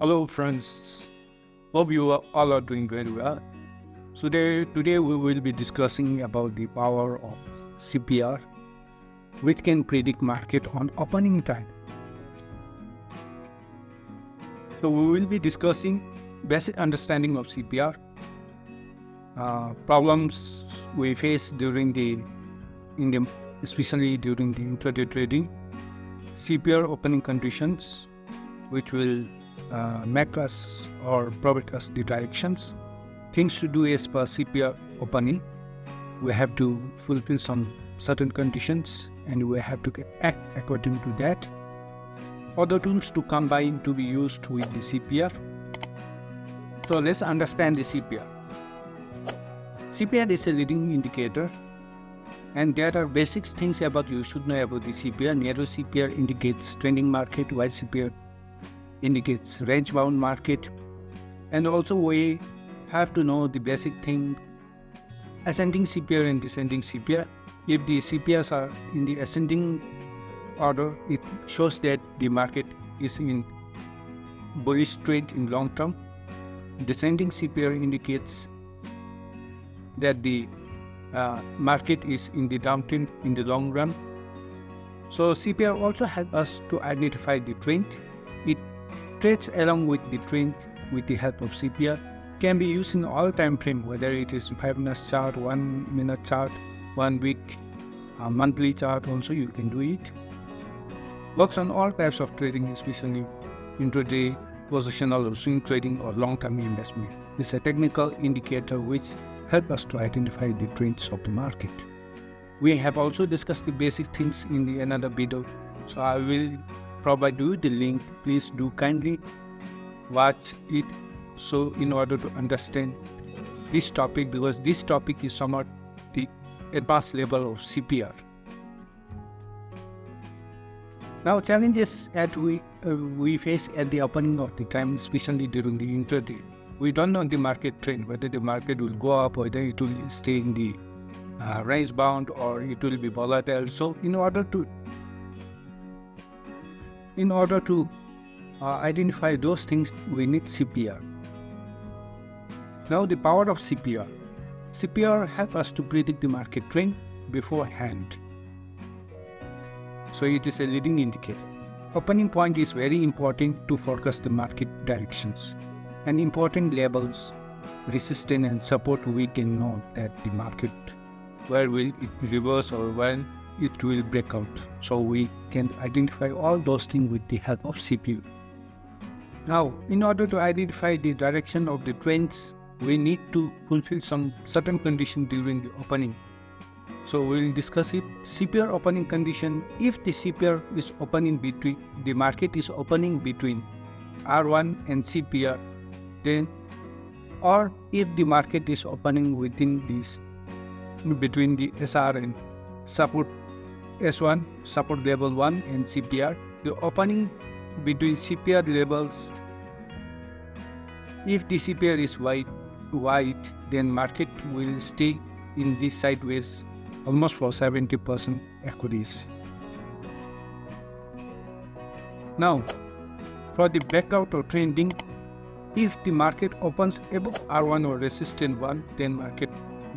Hello friends, hope you all are doing very well. So today we will be discussing about the power of CPR, which can predict market on opening time. So we will be discussing basic understanding of CPR, problems we face especially during the intraday trading, CPR opening conditions, which will make us or provide us the directions, things to do as per CPR opening. We have to fulfill some certain conditions and we have to act according to that. Other tools to combine to be used with the CPR. So let's understand the CPR. CPR is a leading indicator, and there are basic things you should know about the CPR. Narrow CPR indicates trending market, wide CPR indicates range bound market, and also we have to know the basic thing: ascending CPR and descending CPR. If the CPRs are in the ascending order, it shows that the market is in bullish trend in long term. Descending CPR indicates that the market is in the downtrend in the long run. So CPR also helps us to identify the trend. It trades along with the trend with the help of CPR. Can be used in all time frame, whether it is 5-minute chart, 1-minute chart, 1 week, a monthly chart. Also you can do it. Works on all types of trading, especially intraday, positional or swing trading or long-term investment. It's a technical indicator which helps us to identify the trends of the market. We have also discussed the basic things in another video, so I will provide you the link. Please do kindly watch it, so in order to understand this topic, because this topic is somewhat the advanced level of CPR. Now, challenges that we face at the opening of the time, especially during the intraday. We don't know the market trend, whether the market will go up, whether it will stay in the range bound, or it will be volatile. So in order to identify those things, we need CPR. Now the power of CPR. CPR helps us to predict the market trend beforehand. So it is a leading indicator. Opening point is very important to forecast the market directions. And important levels, resistance and support, we can know that the market, where will it reverse or when it will break out. So we can identify all those things with the help of CPR. Now, in order to identify the direction of the trends, we need to fulfill some certain condition during the opening. So we will discuss it. CPR opening condition: if the CPR is opening between, the market is opening between R1 and CPR, then, or if the market is opening within this, between the SR and support S1, support level 1 and CPR, the opening between CPR levels, if the CPR is wide, then market will stay in this sideways almost for 70% accuracy. Now, for the breakout or trending, if the market opens above R1 or resistance 1, then market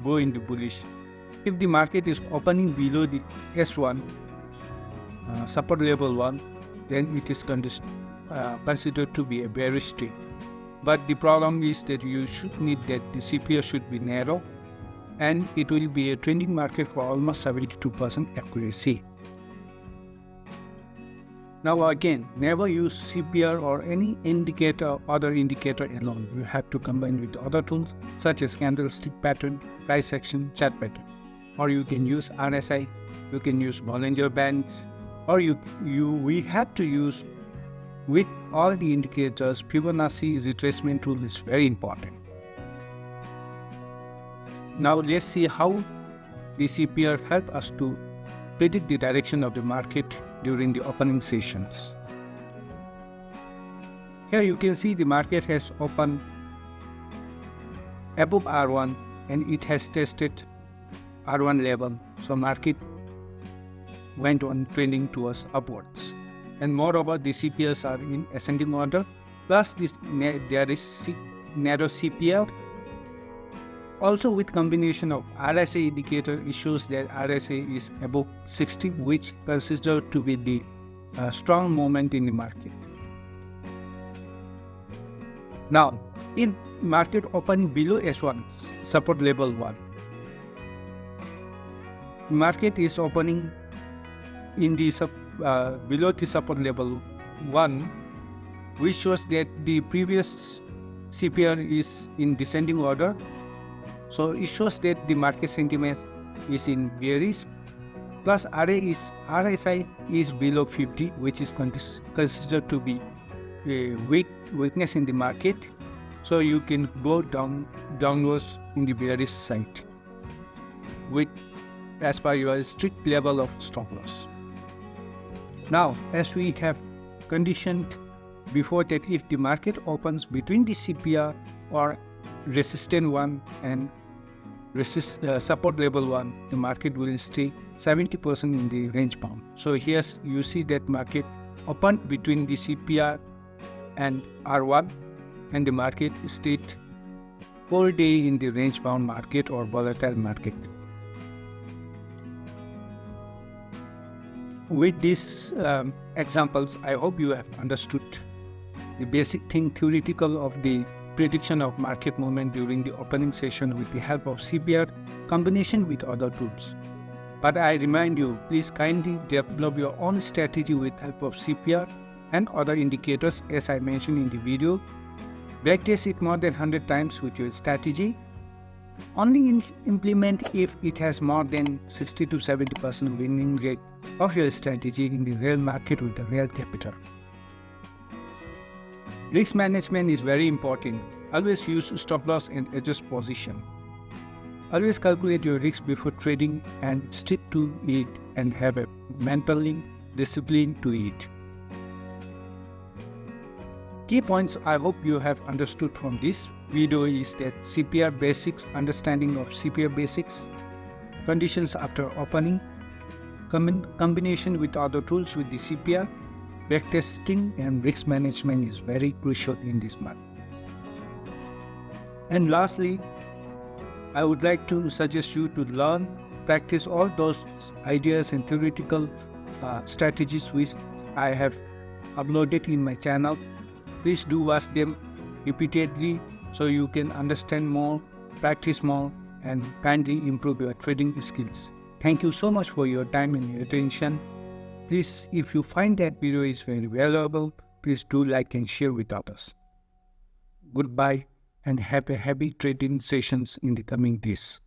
go into bullish. If the market is opening below the S1, support level 1, then it is considered to be a bearish trade. But the problem is that you should need that the CPR should be narrow, and it will be a trending market for almost 72% accuracy. Now again, never use CPR or any indicator, other indicator alone. You have to combine with other tools such as candlestick pattern, price action, chart pattern. Or you can use RSI, you can use Bollinger Bands, or we have to use with all the indicators. Fibonacci retracement tool is very important. Now let's see how the CPR help us to predict the direction of the market during the opening sessions. Here you can see the market has opened above R1 and it has tested R1 level. So market went on trending towards upwards. And moreover, the CPRs are in ascending order. Plus there is narrow CPR. Also, with combination of RSI indicator, it shows that RSI is above 60, which considered to be the strong moment in the market. Now, in market open below S1, support level 1, market is opening in the below the support level 1, which shows that the previous CPR is in descending order. So it shows that the market sentiment is in bearish. Plus RSI is below 50, which is considered to be a weakness in the market. So you can go downwards in the bearish side with as per your strict level of stop loss. Now, as we have conditioned before, that if the market opens between the CPR or resistance 1 and support level 1, the market will stay 70% in the range bound. So here you see that market opened between the CPR and R1, and the market stayed whole day in the range bound market or volatile market. With these examples, I hope you have understood the basic thing theoretical of the prediction of market movement during the opening session with the help of CPR combination with other tools. But I remind you, please kindly develop your own strategy with help of CPR and other indicators as I mentioned in the video. Backtest it more than 100 times with your strategy. Only implement if it has more than 60 to 70% winning rate of your strategy in the real market with the real capital. Risk management is very important. Always use stop loss and adjust position. Always calculate your risk before trading and stick to it and have a mental discipline to it. Key points I hope you have understood from this video is that CPR basics, understanding of CPR basics, conditions after opening, combination with other tools with the CPR, backtesting and risk management is very crucial in this market. And lastly, I would like to suggest you to learn, practice all those ideas and theoretical strategies which I have uploaded in my channel. Please do watch them repeatedly so you can understand more, practice more, and kindly improve your trading skills. Thank you so much for your time and your attention. Please, if you find that video is very valuable, please do like and share with others. Goodbye and have a happy trading sessions in the coming days.